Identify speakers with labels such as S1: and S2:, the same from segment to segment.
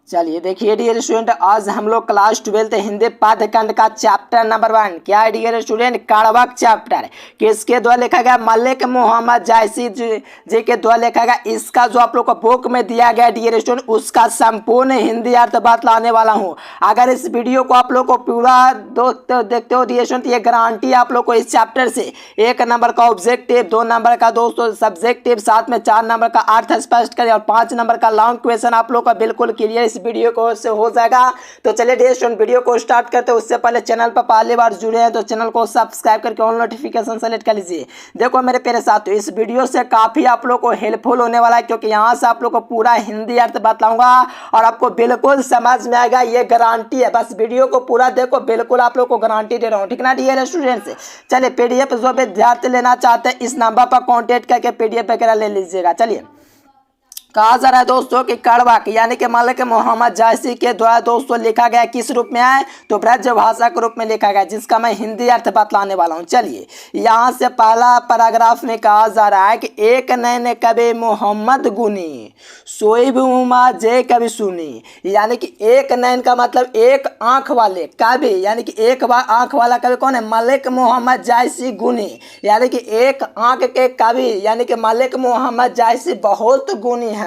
S1: चलिए देखिए dear student, आज हम लोग क्लास 12 हिंदी पाठ्यखंड का चैप्टर नंबर 1 क्या है डियर स्टूडेंट, कारवाक चैप्टर किसके द्वारा लिखा गया, मलिक मोहम्मद जायसी जी के द्वारा लिखा गया। इसका जो आप लोग को बुक में दिया गया डियर स्टूडेंट, उसका संपूर्ण हिंदी अर्थ बात लाने वाला हूँ। अगर इस वीडियो को आप लोग को पूरा देखते हो डियर स्टूडेंट, ये गारंटी आप लोग को इस चैप्टर से 1 नंबर का ऑब्जेक्टिव, 2 नंबर का दोस्तों सब्जेक्टिव, साथ में 4 नंबर का अर्थ स्पष्ट करें और 5 नंबर का लॉन्ग क्वेश्चन आप लोग का बिल्कुल क्लियर इस वीडियो को से हो जाएगा। तो चलिए डियर स्टूडेंट वीडियो को स्टार्ट करते हैं। उससे पहले चैनल पर पहली बार जुड़े हैं तो चैनल को सब्सक्राइब करके ऑल नोटिफिकेशन सेलेक्ट कर लीजिए। देखो मेरे प्यारे साथियों, इस वीडियो से काफी आप लोग को हेल्पफुल होने वाला है, क्योंकि यहाँ से आप लोग को पूरा हिंदी अर्थ बताऊंगा और आपको बिल्कुल समझ में आएगा, ये गारंटी है। बस वीडियो को पूरा देखो, बिल्कुल आप लोग को गारंटी दे रहा हूँ, ठीक ना डियर स्टूडेंट्स। चलिए पीडीएफ जो विद्यार्थी लेना चाहते हैं इस नंबर पर कॉन्टेक्ट करके पीडीएफ वगैरह ले लीजिएगा। चलिए कहा जा रहा है दोस्तों कि कारवाक यानी कि मलिक मोहम्मद जायसी के द्वारा दोस्तों लिखा गया, किस रूप में है तो ब्रज भाषा के रूप में लिखा गया, जिसका मैं हिंदी अर्थ बतलाने वाला हूं। चलिए यहाँ से पहला पैराग्राफ में कहा जा रहा है कि एक नैन कवि मोहम्मद गुनी सोई उमा जय कवि सुनी, यानी कि एक नैन का मतलब एक आंख वाले कवि, यानी कि एक आंख वाला कवि कौन है, मलिक मोहम्मद जायसी गुनी, यानी कि एक आंख के कवि, यानी कि मलिक मोहम्मद जायसी बहुत गुनी है।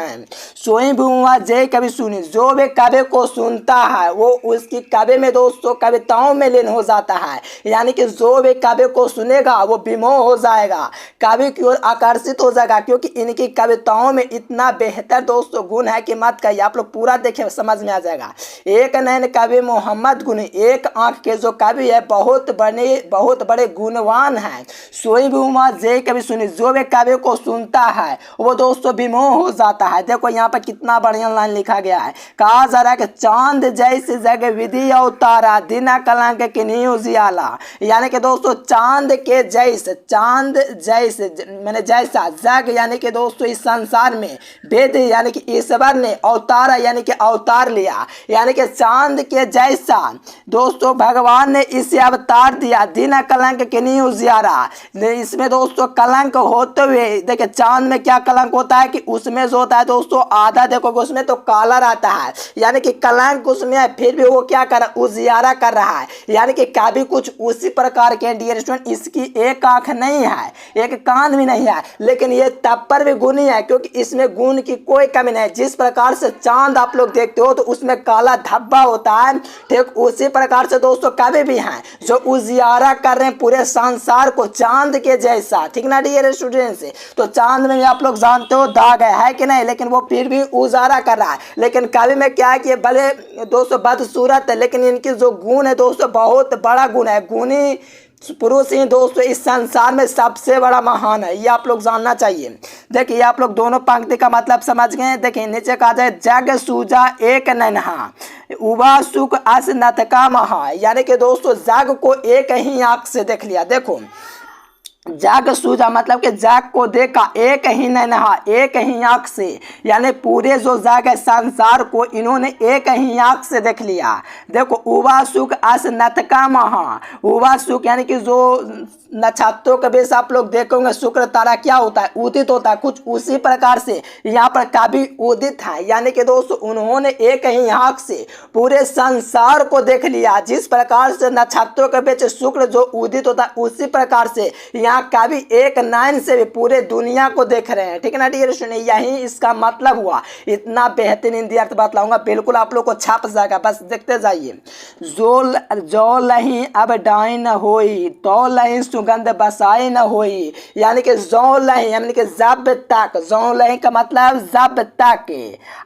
S1: सोई भूमा जय कवि सुनी, जो भी कवि को सुनता है वो उसकी कवि में दोस्तों कविताओं में लीन हो जाता है, यानी कि जो भी कवि को सुनेगा वो विमोह हो जाएगा, कवि की ओर आकर्षित हो जाएगा, क्योंकि इनकी कविताओं में इतना बेहतर दोस्तों गुण है कि मत कहिए। आप लोग पूरा देखें समझ में आ जाएगा। एक नैन कवि मोहम्मद गुनी, एक आंख के जो कवि है बहुत बड़े गुणवान है। सोई भूमा जय कवि सुनी, जो भी कवि को सुनता है वो दोस्तों विमोह हो जाता है। देखो यहाँ पर कितना बढ़िया लाइन लिखा गया है। कहा जा रहा है कि चांद जैसे जग विधि अवतारा दिना कलंक किन्हीं उजियाला, यानी कि दोस्तों चांद के जैसे, चांद जैसे मैंने जैसा जग, यानी कि दोस्तों इस संसार में वेद यानी कि ईश्वर ने अवतारा यानी कि अवतार लिया, यानी कि चांद के जैसा दोस्तों भगवान ने इसे अवतार दिया। दिना कलंक किन्हीं उजियारा, इसमें दोस्तों कलंक होते हुए, देखिए चांद में क्या कलंक होता है कि उसमें जो होता है दोस्तों आधा देखोगे उसमें तो काला रहता है, यानी कि कलंक उसमें है, फिर भी वो क्या कर रहा है, उजियारा कर रहा है, यानी कि कभी कुछ उसी प्रकार के डियर स्टूडेंट। इसकी एक आंख नहीं है, एक कान भी नहीं है, लेकिन ये तब पर भी गुणी है क्योंकि इसमें गुण की कोई कमी नहीं है। जिस प्रकार से चांद आप लोग देखते हो तो उसमें काला धब्बा होता है, ठीक उसी प्रकार से दोस्तों कवि भी हैं जो उजियारा कर रहे हैं पूरे संसार को चांद के जैसा, ठीक ना डियर स्टूडेंट्स। तो चांद में आप लोग जानते हो दाग है कि नहीं, लेकिन वो फिर भी उजारा कर रहा है। लेकिन कवि में क्या है कि भले दोस्तों बदसूरत है, लेकिन इनकी जो गुण है दोस्तों बहुत बड़ा गुण है। गुणी पुरुष ही दोस्तों इस संसार में सबसे बड़ा महान है, ये आप लोग जानना चाहिए। देखिए आप लोग दोनों पंक्ति का मतलब समझ गए। देखिए नीचे कहा जाए जग सूजा एक नन्हा उबा सुख अस नतका महा, यानी कि दोस्तों जग को एक ही आंख से देख लिया। देखो जाग सूझा मतलब कि जाग को देखा एक ही नैनहा, एक ही आंख से, यानी पूरे जो जाग है संसार को इन्होंने एक ही आंख से देख लिया। देखो उबा सुख अस नतका महा, उबा सुख यानी कि जो नक्षत्रों के बेस आप लोग देखोगे शुक्र तारा क्या होता है, उदित होता है, कुछ उसी प्रकार से यहाँ पर कभी उदित है, यानी कि दोस्तों उन्होंने एक ही आंख से पूरे संसार को देख लिया। जिस प्रकार से नक्षत्रों के बीच शुक्र जो उदित होता है उसी प्रकार से यहाँ कभी एक नैन से भी पूरे दुनिया को देख रहे हैं, ठीक है ना डियर स्टूडेंट। यही इसका मतलब हुआ। इतना बेहतरीन हिंदी अर्थ बतलाऊंगा, बिल्कुल आप लोग को छाप जाएगा, बस देखते जाइए। जो लही अब डाई न होई तो लही सुगंध बसाई न होई, यानी कि जो लही यानी कि जब तक, जो लही का मतलब जब तक,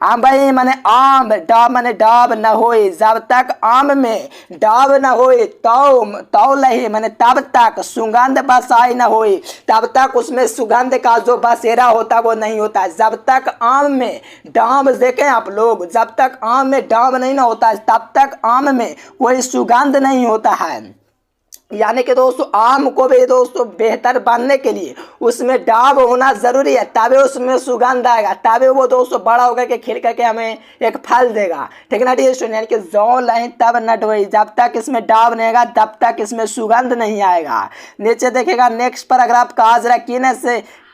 S1: आंबई माने आम, डाब माने डाब न होई, जब तक आम में डाब न होई, तो लही माने तब तक, सुगंध बसाई न होई तब तक उसमें सुगंध का जो बसेरा होता वो नहीं होता है। जब तक आम में डाब देखें आप लोग, जब तक आम में डाब नहीं ना होता है तब तक आम में कोई सुगंध नहीं होता है। यानी कि दोस्तों आम को भी दोस्तों बेहतर बनने के लिए उसमें डाब होना जरूरी है, तभी उसमें सुगंध आएगा, तभी वो दोस्तों बड़ा होकर के खिल करके हमें एक फल देगा, ठीक है ना डियर स्टूडेंट। यानी कि जौ नहीं तब न डोई, जब तक इसमें डाब नहीं आएगा तब तक इसमें सुगंध नहीं आएगा। नीचे देखेगा नेक्स्ट पैराग्राफ कहा जरा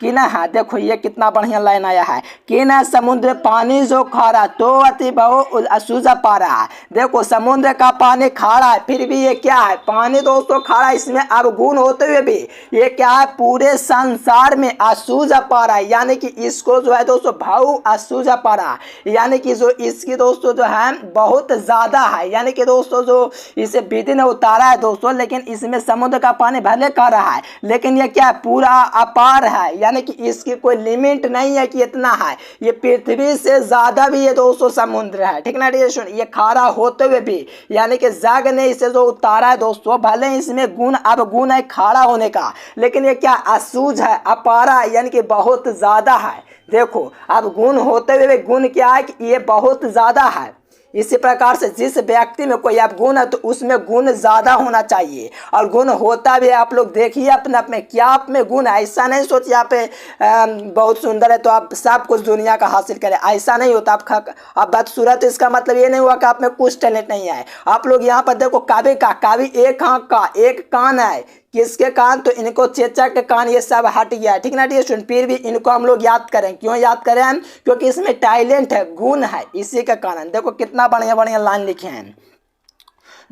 S1: कि ना है, देखो ये कितना बढ़िया लाइन आया है कि ना समुद्र पानी जो खारा तो अति बहु असूझा पारा। देखो समुद्र का पानी खारा है, फिर भी ये क्या है, पानी दोस्तों खारा, इसमें अवगुण होते हुए भी ये क्या है, पूरे संसार में असूझा पारा, यानी कि इसको जो है दोस्तों भाव असूझा पारा, यानी कि जो इसकी दोस्तों जो है बहुत ज्यादा है, यानी कि दोस्तों जो इसे विधि ने उतारा है दोस्तों, लेकिन इसमें समुद्र का पानी भले का रहा है, लेकिन ये क्या पूरा अपार है, यानी कि इसकी कोई लिमिट नहीं है कि इतना है, ये पृथ्वी से ज्यादा भी ये दोस्तों समुद्र है, ठीक ना डियर स्टूडेंट। ये खारा होते हुए भी यानी कि जग ने इसे जो उतारा है दोस्तों, भले इसमें गुण अवगुण है खारा होने का, लेकिन ये क्या असूझ है, अपारा है, यानी कि बहुत ज्यादा है। देखो अब गुण होते हुए गुण क्या है कि ये बहुत ज्यादा है। इसी प्रकार से जिस व्यक्ति में कोई आप गुण है तो उसमें गुण ज्यादा होना चाहिए, और गुण होता भी है। आप लोग देखिए अपने आप में क्या आप में गुण है, ऐसा नहीं सोचिए आप बहुत सुंदर है तो आप सब कुछ दुनिया का हासिल करें, ऐसा नहीं होता। आप बदसूरत तो इसका मतलब ये नहीं हुआ कि आप में कुछ टैलेंट नहीं है। आप लोग यहाँ पर देखो कावी एक आंख का एक कान है, किसके कान, तो इनको चेचक के कान, ये सब हट गया है, ठीक ना डियर स्टूडेंट। फिर भी इनको हम लोग याद करें, क्यों याद करें हम, क्योंकि इसमें टैलेंट है, गुण है, इसी के कारण। देखो कितना बढ़िया बढ़िया लाइन लिखे हैं,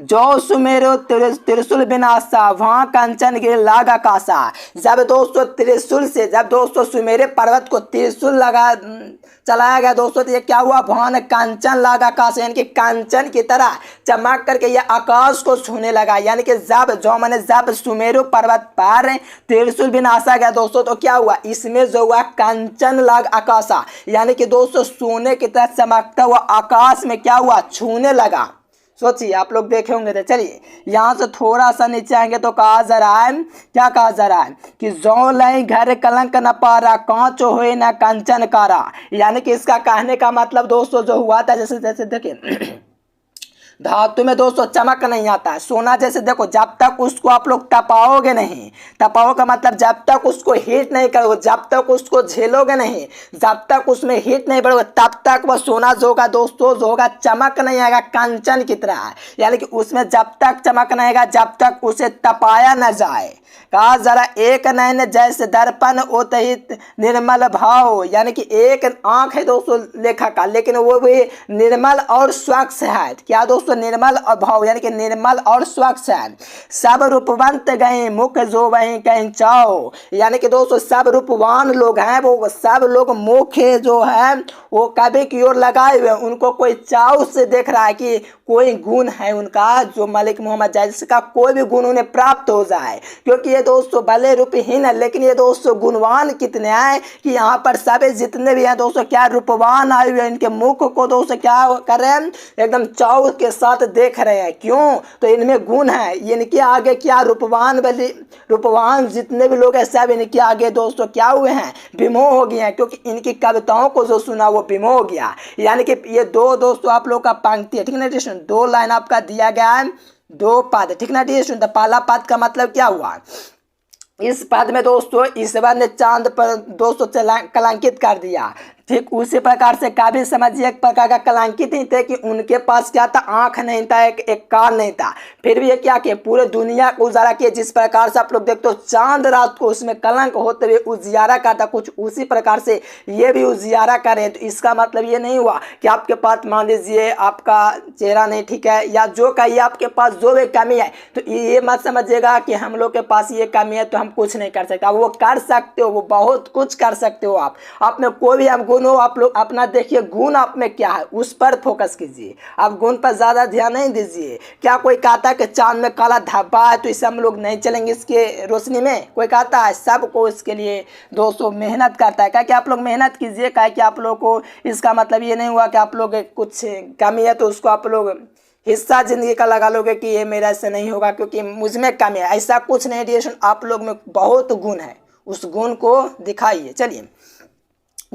S1: जो सुमेरो त्रिशूल विनाशा वहां कंचन गिर लाग आकाशा। जब दोस्तों त्रिशूल से, जब दोस्तों सुमेरे पर्वत को त्रिशूल लगा चलाया गया दोस्तों, तो ये क्या हुआ, भवन कंचन लाग आकाश, यानी कि कंचन की तरह चमक करके ये आकाश को छूने लगा। यानी कि जब सुमेरु पर्वत पर त्रिशूल विनाशा गया दोस्तों, तो क्या हुआ, इसमें जो हुआ कंचन लाग आकाशा, यानी कि दोस्तों सोने की तरह चमकता हुआ आकाश में क्या हुआ, छूने लगा। सोचिए आप लोग देखे होंगे। तो चलिए यहाँ से थोड़ा सा नीचे आएंगे तो कहा जा रहा है, क्या कहा जा रहा है कि जो लय घर कलंक न पारा कांच होए न कंचन कारा। यानी कि इसका कहने का मतलब दोस्तों जो हुआ था, जैसे जैसे देखिए धातु में दोस्तों चमक नहीं आता है, सोना जैसे देखो जब तक उसको आप लोग तपाओगे नहीं, तपाओ का मतलब जब तक उसको हीट नहीं करोगे, जब तक उसको झेलोगे नहीं, जब तक उसमें हीट नहीं बढ़ोगे, तब तक वह सोना जो होगा दोस्तों जो होगा चमक नहीं आएगा कंचन की तरह। यानी कि उसमें जब तक चमक नहीं आएगा जब तक उसे तपाया न जाए। कहा जरा एक नयन जैसे दर्पण ओतहित निर्मल भाव, यानी कि एक आंख है दोस्तों लेखा का, लेकिन वो भी निर्मल और स्वच्छ है। क्या दोस्तों, निर्मल और भाव, यानी कि निर्मल और स्वच्छ है। सब रूपवंत गए मुख जो वही कहीं चाओ, यानी कि दोस्तों सब रूपवान लोग हैं, वो सब लोग मुख जो है वो कभी की ओर लगाए हुए, उनको कोई चाव से देख रहा है कि कोई गुण है उनका, जो मलिक मोहम्मद जैसी का कोई भी गुण उन्हें प्राप्त हो जाए। क्योंकि ये दोस्तों भले रूपहीन है, लेकिन ये दोस्तों गुणवान कितने हैं कि यहाँ पर सभी जितने भी हैं दोस्तों क्या रूपवान आए हुए, इनके मुख को दोस्तों क्या कर रहे हैं, एकदम चाव के साथ देख रहे हैं। क्यों, तो इनमें गुण है, इनके आगे क्या रूपवान जितने भी लोग हैं सब इनके आगे दोस्तों क्या हुए हैं, विमोह हो गए हैं, क्योंकि इनकी कविताओं को जो सुना वो विमोह हो गया। यानी कि ये दो दोस्तों आप लोग का पंक्ति है, ठीक है ना, दो लाइन आपका दिया गया है, दो पद, ठीक ना डियर स्टूडेंट। पहला पद का मतलब क्या हुआ, इस पद में दोस्तों ईश्वर ने चांद पर दोस्तों कलंकित कर दिया। ठीक उसी प्रकार से काबिल समझिए एक प्रकार का कलंकित ही थे कि उनके पास क्या था, आंख नहीं था, एक कान नहीं था, फिर भी ये क्या किए, पूरे दुनिया को उजाला किए। जिस प्रकार से आप लोग देखते हो चांद रात को उसमें कलंक होते हुए उजियारा करता, कुछ उसी प्रकार से ये भी उजियारा करे। तो इसका मतलब ये नहीं हुआ कि आपके पास मान लीजिए आपका चेहरा नहीं ठीक है या जो कहिए आपके पास जो भी कमी है, तो ये मत समझिएगा कि हम लोग के पास ये कमी है तो हम कुछ नहीं कर सकते। वो कर सकते हो, वो बहुत कुछ कर सकते हो। आप में कोई भी हम गुण हो, आप लोग अपना देखिए गुण आप में क्या है उस पर फोकस कीजिए, आप गुण पर ज्यादा ध्यान नहीं दीजिए। क्या कोई कहता है कि चांद में काला धब्बा है तो इसे हम लोग नहीं चलेंगे इसके रोशनी में, कोई कहता है? सबको इसके लिए दोस्तों मेहनत करता है। क्या कि आप लोग मेहनत कीजिए, क्या कि आप लोग को इसका मतलब ये नहीं हुआ कि आप लोग कुछ कमी है तो उसको आप लोग हिस्सा जिंदगी का लगा लोगे कि ये मेरा से नहीं होगा क्योंकि मुझ में कमी है। ऐसा कुछ नहीं डियर, आप लोग में बहुत गुण है, उस गुण को दिखाइए। चलिए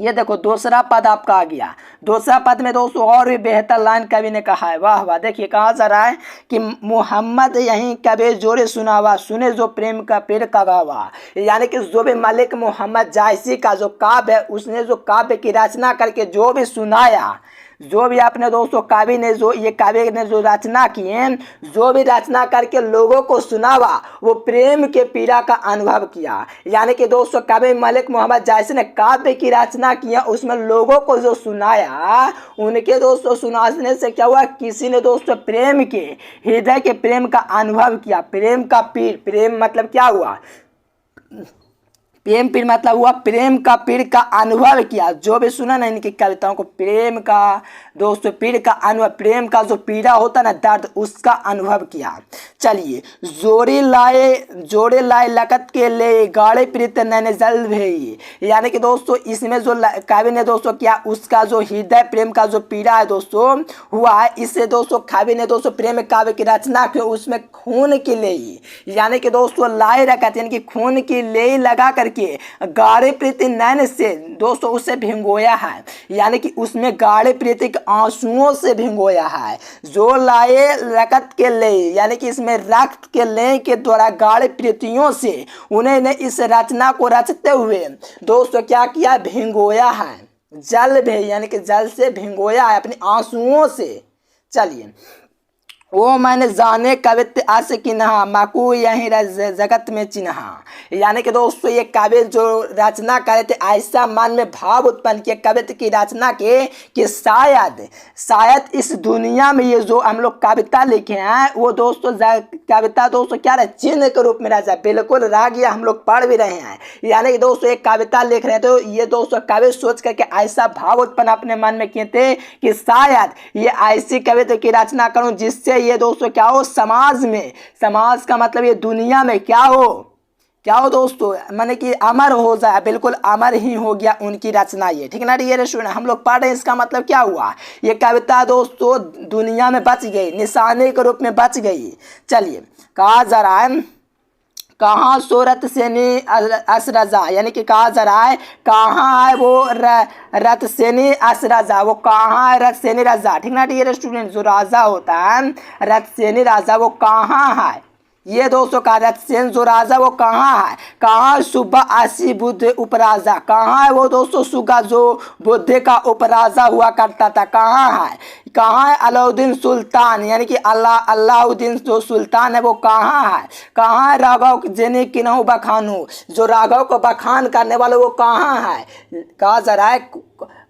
S1: ये देखो दूसरा पद आपका आ गया। दूसरा पद में दोस्तों और भी बेहतर लाइन कवि ने कहा है, वाह वाह। देखिए कहा जा रहा है कि मोहम्मद यहीं कबे जोरे सुनावा, सुने जो प्रेम का पेड़ का गावा। यानी कि जो भी मलिक मोहम्मद जायसी का जो काव्य है, उसने जो काव्य की रचना करके जो भी सुनाया, जो भी आपने दोस्तों काव्य ने जो रचना की है, जो भी रचना करके लोगों को सुनावा वो प्रेम के पीड़ा का अनुभव किया। यानी कि दोस्तों कवि मलिक मोहम्मद जायसी ने काव्य की रचना किया, उसमें लोगों को जो सुनाया, उनके दोस्तों सुनाने से क्या हुआ, किसी ने दोस्तों प्रेम के हृदय के प्रेम का अनुभव किया। प्रेम का पीड़, प्रेम मतलब क्या हुआ, प्रेम पीड़ मतलब हुआ प्रेम का पीड़ का अनुभव किया। जो भी सुना ना इनकी कविताओं को, प्रेम का दोस्तों पीड़ का अनुभव, प्रेम का जो पीड़ा होता ना दर्द, उसका अनुभव किया। चलिए, जोड़े लाए लकत के ले गाढ़े प्रीत नैने जल भई। यानी कि दोस्तों इसमें जो कवि ने दोस्तों किया, उसका जो हृदय प्रेम का जो पीड़ा है दोस्तों हुआ है, इससे दोस्तों कवि ने दोस्तों प्रेम काव्य की रचना की, उसमें खून की लेई यानी कि दोस्तों लाए रखत यानी कि खून की लेई लगा करके गाढ़े प्रीति नैन से दोस्तों उसे भिंगोया है। यानी कि उसमें गाढ़े प्रीति के आंसुओं से भिंगोया है। जो लाए रकत के ले यानी कि इसमें रक्त के ले के द्वारा गाढ़े प्रीतियों से उन्हें इस रचना को रचते हुए दोस्तों क्या किया, भिंगोया है। जल भी यानी कि जल से भिंगोया है, अपने आंसुओं से। चलिए, वो मैंने जाने कवित्व आस किन्हा माकू यही जगत में चिन्हा। यानी कि दोस्तों ये काव्य जो रचना करे थे, ऐसा मन में भाव उत्पन्न किया कवित्व की रचना के कि शायद इस दुनिया में ये जो हम लोग कविता लिखे हैं वो दोस्तों कविता दोस्तों क्या रहे, चिन्ह के रूप में रह जाए। बिल्कुल रह गया, हम लोग पढ़ भी रहे हैं। यानी कि दोस्तों एक कविता लिख रहे थे, तो ये दोस्तों कवि सोच करके ऐसा भाव उत्पन्न अपने मन में किए थे कि शायद ये ऐसी कविता की रचना करूं जिससे ये दोस्तों क्या हो, समाज में, समाज का मतलब ये दुनिया में क्या हो दोस्तों, माने कि अमर हो जाए। बिल्कुल अमर ही हो गया उनकी रचना ये, ठीक है ना। ये सुना हम लोग पढ़ रहे हैं, इसका मतलब क्या हुआ, ये कविता दोस्तों दुनिया में बच गई, निशाने के रूप में बच गई। चलिए, कहा जा रहा है कहाँ सूरत सेनी असरजा, यानी कि कहा जा रहा है कहाँ है वो रथ सेनी असरजा, वो कहाँ है रथ सेनी राजा, ठीक ना। ये स्टूडेंट जो राजा होता है रथ सेनी राजा, वो कहाँ है, ये दोस्तों का रथ सेन जो राजा वो कहाँ है, कहाँ सुबह आसी बुद्ध उपराजा, कहाँ है वो दोस्तों सुगा जो बुद्ध का उपराजा हुआ करता था, कहाँ है अलाउद्दीन सुल्तान, यानी कि अलाउद्दीन जो सुल्तान है वो कहाँ है राघव जिन्हें किन्हू बखानू, जो राघव को बखान करने वाले वो कहाँ है। कहा जा रहा है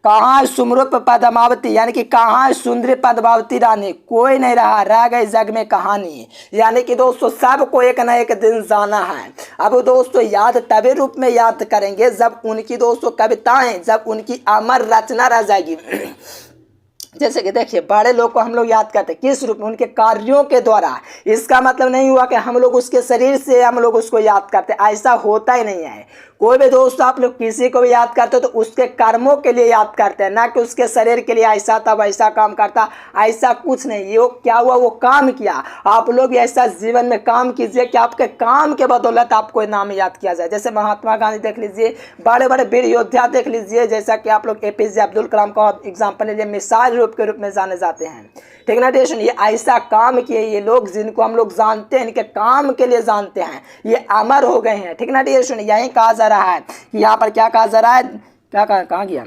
S1: कहाँ सुमरूप पद्मावती, यानी कि कहाँ सुंदरी पद्मावती रानी, कोई नहीं रह गई जग में कहानी। यानी कि दोस्तों सबको एक ना एक दिन जाना है। अब दोस्तों याद तभी रूप में याद करेंगे जब उनकी दोस्तों कविताएं, जब उनकी अमर रचना रह जाएगी। जैसे कि देखिए बड़े लोग को हम लोग याद करते हैं किस रूप में, उनके कार्यों के द्वारा। इसका मतलब नहीं हुआ कि हम लोग उसके शरीर से हम लोग उसको याद करते, ऐसा होता ही नहीं है। कोई भी दोस्त आप लोग किसी को भी याद करते हो तो उसके कर्मों के लिए याद करते हैं, ना कि उसके शरीर के लिए ऐसा था वैसा काम करता, ऐसा कुछ नहीं। ये क्या हुआ, वो काम किया। आप लोग ऐसा जीवन में काम कीजिए कि आपके काम के बदौलत आपको नाम याद किया जाए। जैसे महात्मा गांधी देख लीजिए, बड़े बड़े वीर योद्धा देख लीजिए, जैसा कि आप लोग APJ अब्दुल कलाम का एग्जाम्पल लीजिए, मिसाल के रूप में जाने जाते हैं, ठीक ना। ये ऐसा काम किए ये लोग जिनको हम लोग जानते हैं, इनके काम के लिए जानते हैं, ये अमर हो गए हैं, ठीक ना। यही कहा जा रहा है कि यहाँ पर क्या कहा जा रहा है, कहाँ गया,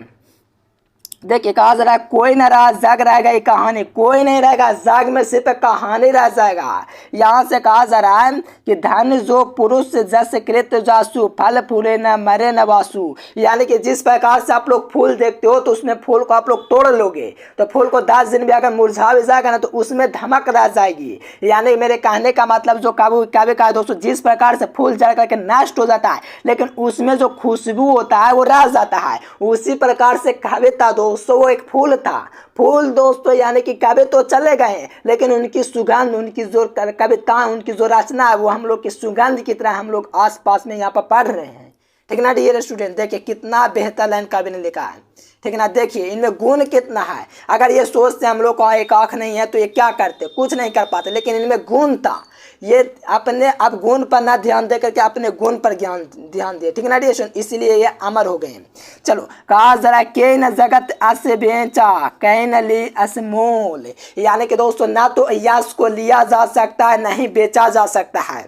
S1: देखिए कहा जा रहा है कोई न रहा जग रहेगा ये कहानी, कोई नहीं रहेगा जग में, सिर्फ कहानी रह जाएगा। यहाँ से कहा जा रहा है कि धन जो पुरुष जस कृत जासु, फल फूले न मरे न वासु। यानी कि जिस प्रकार से आप लोग फूल देखते हो तो उसमें फूल को आप लोग तोड़ लोगे तो फूल को 10 दिन भी अगर मुरझा भी जाएगा ना तो उसमें धमक रह जाएगी। यानी मेरे कहने का मतलब जो काव्य का दोस्तों, जिस प्रकार से फूल जड़ करके नष्ट हो जाता है लेकिन उसमें जो खुशबू होता है वो रह जाता है, उसी प्रकार से कविता दोस्तों वो एक फूल था। फूल दोस्तों यानी कि कवि तो चले गए लेकिन उनकी सुगंध, उनकी जो कविताएं, उनकी जो रचना है वो हम लोग की सुगंध की तरह हम लोग आसपास में यहाँ पर पढ़ रहे हैं, ठीक ना। डियर स्टूडेंट देखिए कितना बेहतर लाइन कवि ने लिखा है, ठीक ना। देखिए इनमें गुण कितना है। अगर ये सोचते हम लोग को एक आँख नहीं है तो ये क्या करते, कुछ नहीं कर पाते, लेकिन इनमें गुण था। ये अपने अब गुण पर ना ध्यान दे करके अपने गुण पर ध्यान दिए, ठीक ना। इसलिए ये अमर हो गए। चलो कहा जरा के न जगत अस बेचा कहीं न ली असमोल। यानी कि दोस्तों ना तो यश को लिया जा सकता है नहीं बेचा जा सकता है।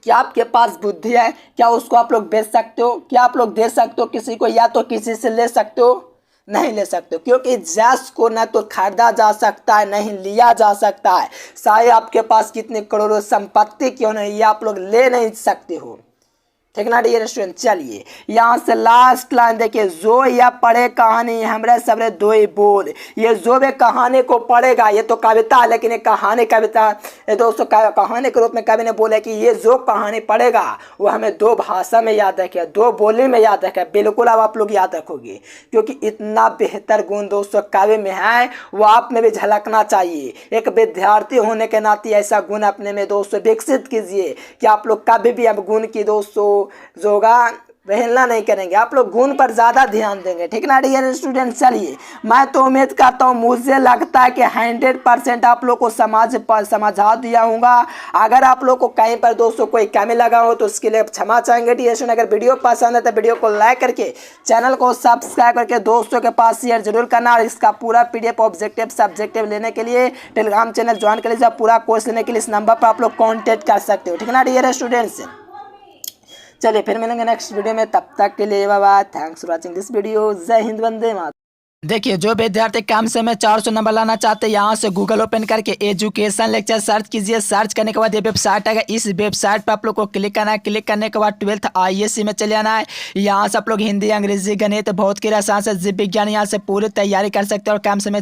S1: क्या आपके पास बुद्धि है, क्या उसको आप लोग बेच सकते हो, क्या आप लोग दे सकते हो किसी को, या तो किसी से ले सकते हो, नहीं ले सकते हो, क्योंकि जैस को न तो खरीदा जा सकता है नहीं लिया जा सकता है। चाहे आपके पास कितने करोड़ों संपत्ति क्यों नहीं, ये आप लोग ले नहीं सकते हो। ठीक ना डियर स्टूडेंट। चलिए यहाँ से लास्ट लाइन देखिए, जो या पढ़े कहानी हमरे सबरे दो ही बोल। ये जो भी कहानी को पढ़ेगा, ये तो कविता है लेकिन ये कहानी कविता ये दोस्तों कहानी के रूप में कवि ने बोला कि ये जो कहानी पढ़ेगा वो हमें दो भाषा में याद रखे, दो बोली में याद रखे। बिल्कुल अब आप लोग याद रखोगे, क्योंकि इतना बेहतर गुण दोस्तों कवि में है, वो आप में भी झलकना चाहिए। एक विद्यार्थी होने के नाते ऐसा गुण अपने में दोस्तों विकसित कीजिए कि आप लोग कभी भी अब गुण की दोस्तों जोगा वहेलना नहीं करेंगे, आप लोग गुण पर ज़्यादा ध्यान देंगे। ठीक ना डियर स्टूडेंट। चलिए मैं तो उम्मीद करता हूँ, मुझे लगता है कि 100% आप लोग को समझा दिया होगा। अगर आप लोग को कहीं पर दोस्तों कोई कमी लगा हो तो उसके लिए क्षमा चाहेंगे डियर स्टूडेंट। अगर वीडियो पसंद है तो वीडियो को लाइक करके चैनल को सब्सक्राइब करके दोस्तों के पास शेयर जरूर करना। और इसका पूरा PDF ऑब्जेक्टिव सब्जेक्टिव लेने के लिए टेलीग्राम चैनल ज्वाइन कर लीजिए। पूरा कोर्स लेने के लिए इस नंबर पर आप लोग कॉन्टेक्ट कर सकते हो। ठीक ना डियर स्टूडेंट्स। चलिए फिर मिलेंगे नेक्स्ट वीडियो में, तब तक के लिए bye bye. Thanks for watching this video. जय हिंद, वंदे मातरम। देखिए जो विद्यार्थी कम समय 400 नंबर लाना चाहते हैं, यहाँ से गूगल ओपन करके एजुकेशन लेक्चर सर्च कीजिए। सर्च करने के बाद ये वेबसाइट आएगा, इस वेबसाइट पर आप लोग को क्लिक करना है। क्लिक करने के बाद 12th ISC में चले आना है। यहाँ से आप लोग हिंदी, अंग्रेजी, गणित, भौतिकी, रसायन से जीव विज्ञान यहाँ से पूरी तैयारी कर सकते हैं और कम समय